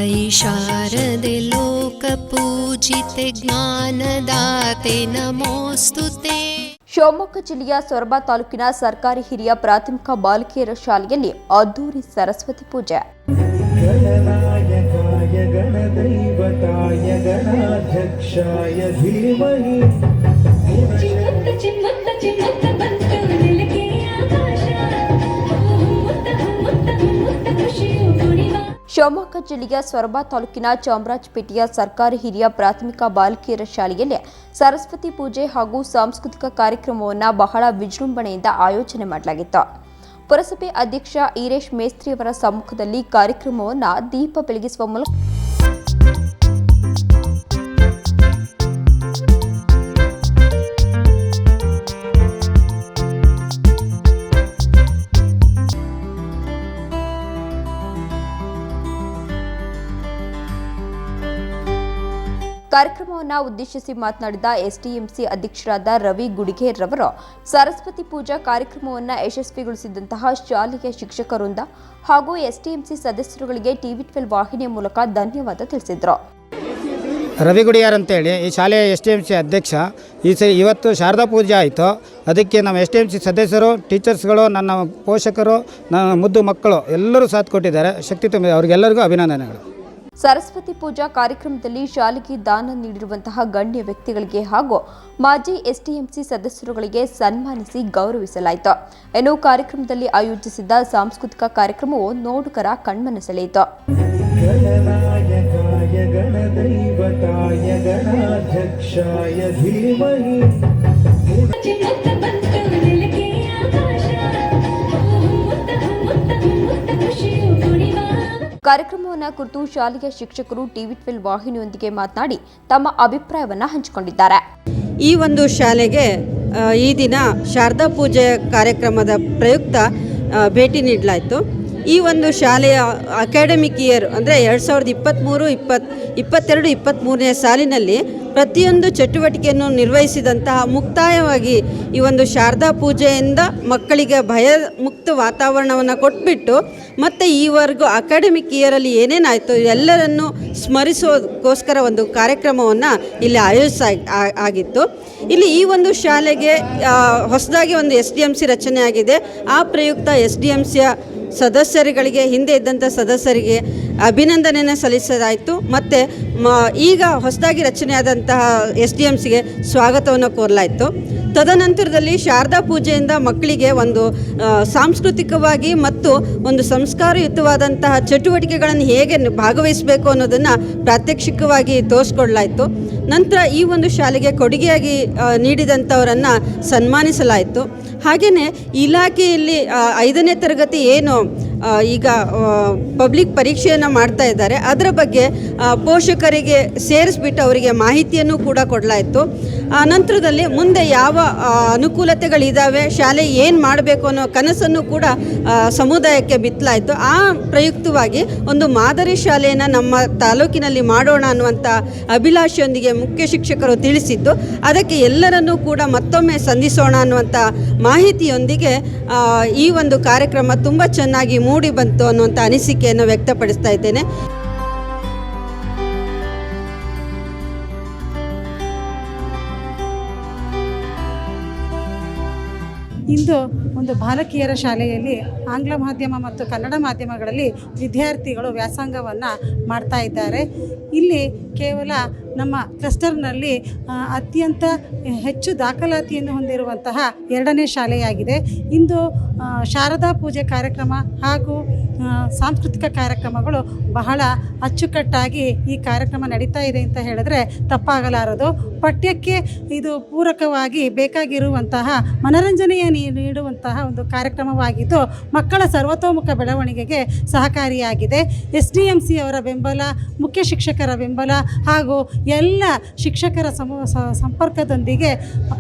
ताई शारदे लोकपूजिते ज्ञानदाते नमोस्तुते. ಶಿವಮೊಗ್ಗ ಜಿಲ್ಲೆಯ ಸೊರಬ ತಾಲೂಕಿನ ಸರ್ಕಾರಿ ಹಿರಿಯ ಪ್ರಾಥಮಿಕ ಬಾಲಕಿಯರ ಶಾಲೆಯಲ್ಲಿ ಅದ್ದೂರಿ ಸರಸ್ವತಿ ಪೂಜೆ. ಗಣನಾಯಕಾಯ ಗಣದೈವತಾಯ ಗಣಾಧ್ಯಕ್ಷಾಯ ಧೀಮಹಿ. ಶಿವಮೊಗ್ಗ ಜಿಲ್ಲೆಯ ಸೊರಬ ತಾಲೂಕಿನ ಚಾಮರಾಜಪೇಟೆಯ ಸರ್ಕಾರಿ ಹಿರಿಯ ಪ್ರಾಥಮಿಕ ಬಾಲಕಿಯರ ಶಾಲೆಯಲ್ಲಿ ಸರಸ್ವತಿ ಪೂಜೆ ಹಾಗೂ ಸಾಂಸ್ಕೃತಿಕ ಕಾರ್ಯಕ್ರಮವನ್ನು ಬಹಳ ವಿಜೃಂಭಣೆಯಿಂದ ಆಯೋಜನೆ ಮಾಡಲಾಗಿತ್ತು. ಪುರಸಭೆ ಅಧ್ಯಕ್ಷ ಈರೇಶ್ ಮೇಸ್ತ್ರಿ ಅವರ ಸಮ್ಮುಖದಲ್ಲಿ ಕಾರ್ಯಕ್ರಮವನ್ನು ದೀಪ ಬೆಳಗಿಸುವ ಮೂಲಕ ಕಾರ್ಯಕ್ರಮವನ್ನು ಉದ್ದೇಶಿಸಿ ಮಾತನಾಡಿದ ಎಸ್ಡಿಎಂಸಿ ಅಧ್ಯಕ್ಷರಾದ ರವಿ ಗುಡಿಗೇರ್ ರವರು ಸರಸ್ವತಿ ಪೂಜಾ ಕಾರ್ಯಕ್ರಮವನ್ನು ಯಶಸ್ವಿಗೊಳಿಸಿದಂತಹ ಶಾಲೆಯ ಶಿಕ್ಷಕರಿಂದ ಹಾಗೂ ಎಸ್ಡಿಎಂಸಿ ಸದಸ್ಯರುಗಳಿಗೆ ಟಿವಿ12 ವಾಹಿನಿಯ ಮೂಲಕ ಧನ್ಯವಾದ ತಿಳಿಸಿದರು. ರವಿ ಗುಡಿಯಾರ್ ಅಂತೇಳಿ ಈ ಶಾಲೆಯ ಎಸ್ಡಿಎಂಸಿ ಅಧ್ಯಕ್ಷ. ಇವತ್ತು ಶಾರದಾ ಪೂಜೆ ಆಯಿತು. ಅದಕ್ಕೆ ನಮ್ಮ ಎಸ್ಡಿಎಂಸಿ ಸದಸ್ಯರು, ಟೀಚರ್ಸ್ಗಳು, ನನ್ನ ಪೋಷಕರು, ನನ್ನ ಮುದ್ದು ಮಕ್ಕಳು ಎಲ್ಲರೂ ಸಾಥ್ ಕೊಟ್ಟಿದ್ದಾರೆ. ಶಕ್ತಿ ತುಂಬ ಅವರಿಗೆಲ್ಲರಿಗೂ ಅಭಿನಂದನೆಗಳು. ಸರಸ್ವತಿ ಪೂಜಾ ಕಾರ್ಯಕ್ರಮದಲ್ಲಿ ಶಾಲೆಗೆ ದಾನ ನೀಡಿರುವಂತಹ ಗಣ್ಯ ವ್ಯಕ್ತಿಗಳಿಗೆ ಹಾಗೂ ಮಾಜಿ ಎಸ್ಡಿಎಂಸಿ ಸದಸ್ಯರುಗಳಿಗೆ ಸನ್ಮಾನಿಸಿ ಗೌರವಿಸಲಾಯಿತು. ಇನ್ನು ಕಾರ್ಯಕ್ರಮದಲ್ಲಿ ಆಯೋಜಿಸಿದ್ದ ಸಾಂಸ್ಕೃತಿಕ ಕಾರ್ಯಕ್ರಮವು ನೋಡುಗರ ಕಣ್ಮನ ಸೆಳೆಯಿತು. ಗಣನಾಯಕಾಯ ಗಣದೈವತಾಯ ಗಣಾಧ್ಯಕ್ಷಾಯ ಧೀಮಹಿ. ಕಾರ್ಯಕ್ರಮವನ್ನು ಕುರಿತು ಶಾಲೆಯ ಶಿಕ್ಷಕರು ಟಿವಿ12 ವಾಹಿನಿಯೊಂದಿಗೆ ಮಾತನಾಡಿ ತಮ್ಮ ಅಭಿಪ್ರಾಯವನ್ನು ಹಂಚಿಕೊಂಡಿದ್ದಾರೆ. ಈ ಒಂದು ಶಾಲೆಗೆ ಈ ದಿನ ಶಾರದಾ ಪೂಜೆ ಕಾರ್ಯಕ್ರಮದ ಪ್ರಯುಕ್ತ ಭೇಟಿ ನೀಡಲಾಯಿತು. ಈ ಒಂದು ಶಾಲೆಯ ಅಕಾಡೆಮಿಕ್ ಇಯರ್ ಅಂದರೆ 2023-23ನೇ ಸಾಲಿನಲ್ಲಿ ಪ್ರತಿಯೊಂದು ಚಟುವಟಿಕೆಯನ್ನು ನಿರ್ವಹಿಸಿದಂತಹ ಮುಕ್ತಾಯವಾಗಿ ಈ ಒಂದು ಶಾರದಾ ಪೂಜೆಯಿಂದ ಮಕ್ಕಳಿಗೆ ಭಯ ಮುಕ್ತ ವಾತಾವರಣವನ್ನು ಕೊಟ್ಬಿಟ್ಟು ಮತ್ತು ಈವರೆಗೂ ಅಕಾಡೆಮಿಕ್ ಇಯರಲ್ಲಿ ಏನೇನಾಯಿತು ಎಲ್ಲರನ್ನು ಸ್ಮರಿಸೋದಕ್ಕೋಸ್ಕರ ಒಂದು ಕಾರ್ಯಕ್ರಮವನ್ನು ಇಲ್ಲಿ ಆಗಿತ್ತು. ಇಲ್ಲಿ ಈ ಒಂದು ಶಾಲೆಗೆ ಹೊಸದಾಗಿ ಒಂದು SDMC ರಚನೆ ಆಗಿದೆ. ಆ ಪ್ರಯುಕ್ತ SDMCಯ ಸದಸ್ಯರುಗಳಿಗೆ, ಹಿಂದೆ ಇದ್ದಂಥ ಸದಸ್ಯರಿಗೆ ಅಭಿನಂದನೆಯನ್ನು ಸಲ್ಲಿಸಲಾಯಿತು. ಮತ್ತು ಈಗ ಹೊಸದಾಗಿ ರಚನೆಯಾದಂತಹ SDMCಗೆ ಸ್ವಾಗತವನ್ನು ಕೋರಲಾಯಿತು. ತದನಂತರದಲ್ಲಿ ಶಾರದಾ ಪೂಜೆಯಿಂದ ಮಕ್ಕಳಿಗೆ ಒಂದು ಸಾಂಸ್ಕೃತಿಕವಾಗಿ ಮತ್ತು ಒಂದು ಸಂಸ್ಕಾರಯುತವಾದಂತಹ ಚಟುವಟಿಕೆಗಳನ್ನು ಹೇಗೆ ಭಾಗವಹಿಸಬೇಕು ಅನ್ನೋದನ್ನು ಪ್ರಾತ್ಯಕ್ಷಿಕವಾಗಿ ತೋರಿಸ್ಕೊಡ್ಲಾಯಿತು. ನಂತರ ಈ ಒಂದು ಶಾಲೆಗೆ ಕೊಡುಗೆಯಾಗಿ ನೀಡಿದಂಥವರನ್ನು ಸನ್ಮಾನಿಸಲಾಯಿತು. ಹಾಗೆಯೇ ಇಲಾಖೆಯಲ್ಲಿ 5ನೇ ತರಗತಿ ಏನು ಈಗ ಪಬ್ಲಿಕ್ ಪರೀಕ್ಷೆಯನ್ನು ಮಾಡ್ತಾ ಇದ್ದಾರೆ ಅದರ ಬಗ್ಗೆ ಪೋಷಕರಿಗೆ ಸೇರಿಸ್ಬಿಟ್ಟು ಅವರಿಗೆ ಮಾಹಿತಿಯನ್ನು ಕೂಡ ಕೊಡಲಾಯಿತು. ನಂತರದಲ್ಲಿ ಮುಂದೆ ಯಾವ ಅನುಕೂಲತೆಗಳಿದ್ದಾವೆ, ಶಾಲೆ ಏನು ಮಾಡಬೇಕು ಅನ್ನೋ ಕನಸನ್ನು ಕೂಡ ಸಮುದಾಯಕ್ಕೆ ಬಿತ್ತಲಾಯಿತು. ಆ ಪ್ರಯುಕ್ತವಾಗಿ ಒಂದು ಮಾದರಿ ಶಾಲೆಯನ್ನು ನಮ್ಮ ತಾಲೂಕಿನಲ್ಲಿ ಮಾಡೋಣ ಅನ್ನುವಂಥ ಅಭಿಲಾಷೆಯೊಂದಿಗೆ ಮುಖ್ಯ ಶಿಕ್ಷಕರು ತಿಳಿಸಿದ್ದು, ಅದಕ್ಕೆ ಎಲ್ಲರನ್ನೂ ಕೂಡ ಮತ್ತೊಮ್ಮೆ ಸಂಧಿಸೋಣ ಅನ್ನುವಂಥ ಮಾಹಿತಿಯೊಂದಿಗೆ ಈ ಒಂದು ಕಾರ್ಯಕ್ರಮ ತುಂಬ ಚೆನ್ನಾಗಿ ಮೂಡಿ ಬಂತು ಅನ್ನುವಂಥ ಅನಿಸಿಕೆಯನ್ನು ವ್ಯಕ್ತಪಡಿಸ್ತಾ ಇದ್ದೇನೆ. ಇಂದು ಒಂದು ಬಾಲಕಿಯರ ಶಾಲೆಯಲ್ಲಿ ಆಂಗ್ಲ ಮಾಧ್ಯಮ ಮತ್ತು ಕನ್ನಡ ಮಾಧ್ಯಮಗಳಲ್ಲಿ ವಿದ್ಯಾರ್ಥಿಗಳು ವ್ಯಾಸಂಗವನ್ನು ಮಾಡ್ತಾ ಇದ್ದಾರೆ. ಇಲ್ಲಿ ಕೇವಲ ನಮ್ಮ ಕ್ಲಸ್ಟರ್ನಲ್ಲಿ ಅತ್ಯಂತ ಹೆಚ್ಚು ದಾಖಲಾತಿಯನ್ನು ಹೊಂದಿರುವಂತಹ 2ನೇ ಶಾಲೆಯಾಗಿದೆ. ಇಂದು ಶಾರದಾ ಪೂಜೆ ಕಾರ್ಯಕ್ರಮ ಹಾಗೂ ಸಾಂಸ್ಕೃತಿಕ ಕಾರ್ಯಕ್ರಮಗಳು ಬಹಳ ಅಚ್ಚುಕಟ್ಟಾಗಿ ಈ ಕಾರ್ಯಕ್ರಮ ನಡೀತಾ ಇದೆ ಅಂತ ಹೇಳಿದ್ರೆ ತಪ್ಪಾಗಲಾರದು. ಪಠ್ಯಕ್ಕೆ ಇದು ಪೂರಕವಾಗಿ ಬೇಕಾಗಿರುವಂತಹ ಮನರಂಜನೆಯ ನೀಡುವಂತಹ ಒಂದು ಕಾರ್ಯಕ್ರಮವಾಗಿದ್ದು ಮಕ್ಕಳ ಸರ್ವತೋಮುಖ ಬೆಳವಣಿಗೆಗೆ ಸಹಕಾರಿಯಾಗಿದೆ. SDMC ಅವರ ಬೆಂಬಲ, ಮುಖ್ಯ ಶಿಕ್ಷಕರ ಬೆಂಬಲ ಹಾಗೂ ಎಲ್ಲ ಶಿಕ್ಷಕರ ಸಂಪರ್ಕದೊಂದಿಗೆ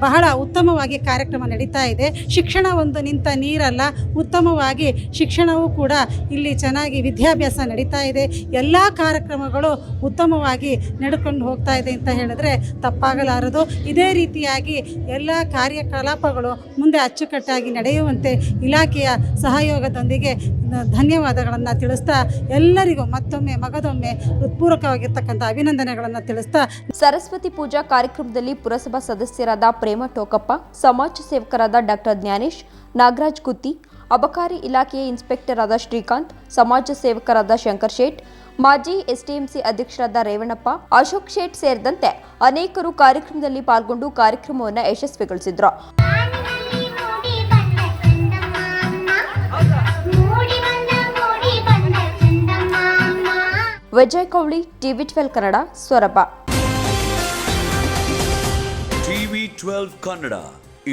ಬಹಳ ಉತ್ತಮವಾಗಿ ಕಾರ್ಯಕ್ರಮ ನಡೀತಾ ಇದೆ. ಶಿಕ್ಷಣ ಒಂದು ನಿಂತ ನೀರಲ್ಲ, ಉತ್ತಮವಾಗಿ ಶಿಕ್ಷಣವೂ ಕೂಡ ಇಲ್ಲಿ ಚೆನ್ನಾಗಿ ವಿದ್ಯಾಭ್ಯಾಸ ನಡೀತಾ ಇದೆ. ಎಲ್ಲ ಕಾರ್ಯಕ್ರಮಗಳು ಉತ್ತಮವಾಗಿ ನಡೆಕೊಂಡು ಹೋಗ್ತಾ ಇದೆ ಅಂತ ಹೇಳಿದ್ರೆ ತಪ್ಪಾಗಲಾರದು. ಇದೇ ರೀತಿಯಾಗಿ ಎಲ್ಲ ಕಾರ್ಯಕಲಾಪಗಳು ಮುಂದೆ ಅಚ್ಚುಕಟ್ಟಾಗಿ ನಡೆಯುವಂತೆ ಇಲಾಖೆಯ ಸಹಯೋಗದೊಂದಿಗೆ ಧನ್ಯವಾದಗಳನ್ನು ತಿಳಿಸ್ತಾ ಎಲ್ಲರಿಗೂ ಮತ್ತೊಮ್ಮೆ ಮಗದೊಮ್ಮೆ ಹೃತ್ಪೂರ್ವಕವಾಗಿರ್ತಕ್ಕಂಥ ಅಭಿನಂದನೆಗಳನ್ನು ತಿಳಿಸ್ತಾ ಸರಸ್ವತಿ ಪೂಜಾ ಕಾರ್ಯಕ್ರಮದಲ್ಲಿ ಪುರಸಭಾ ಸದಸ್ಯರಾದ ಪ್ರೇಮ ಟೋಕಪ್ಪ, ಸಮಾಜ ಸೇವಕರಾದ ಡಾಕ್ಟರ್ ಜ್ಞಾನೇಶ್, ನಾಗರಾಜ್ ಗುತ್ತಿ, ಅಬಕಾರಿ ಇಲಾಖೆಯ ಇನ್ಸ್ಪೆಕ್ಟರ್ ಆದ ಶ್ರೀಕಾಂತ್, ಸಮಾಜ ಸೇವಕರಾದ ಶಂಕರ್ ಶೇಟ್, ಮಾಜಿ ಎಸ್ಟಿಎಂಸಿ ಅಧ್ಯಕ್ಷರಾದ ರೇವಣಪ್ಪ, ಅಶೋಕ್ ಶೇಟ್ ಸೇರಿದಂತೆ ಅನೇಕರು ಕಾರ್ಯಕ್ರಮದಲ್ಲಿ ಪಾಲ್ಗೊಂಡು ಕಾರ್ಯಕ್ರಮವನ್ನು ಯಶಸ್ವಿಗೊಳಿಸಿದ್ರು. ವಿಜಯ್ ಕೌಳಿ, TV12 ಕನ್ನಡ, ಸೊರಬ. TV12 ಕನ್ನಡ,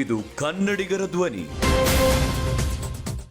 ಇದು ಕನ್ನಡಿಗರ ಧ್ವನಿ.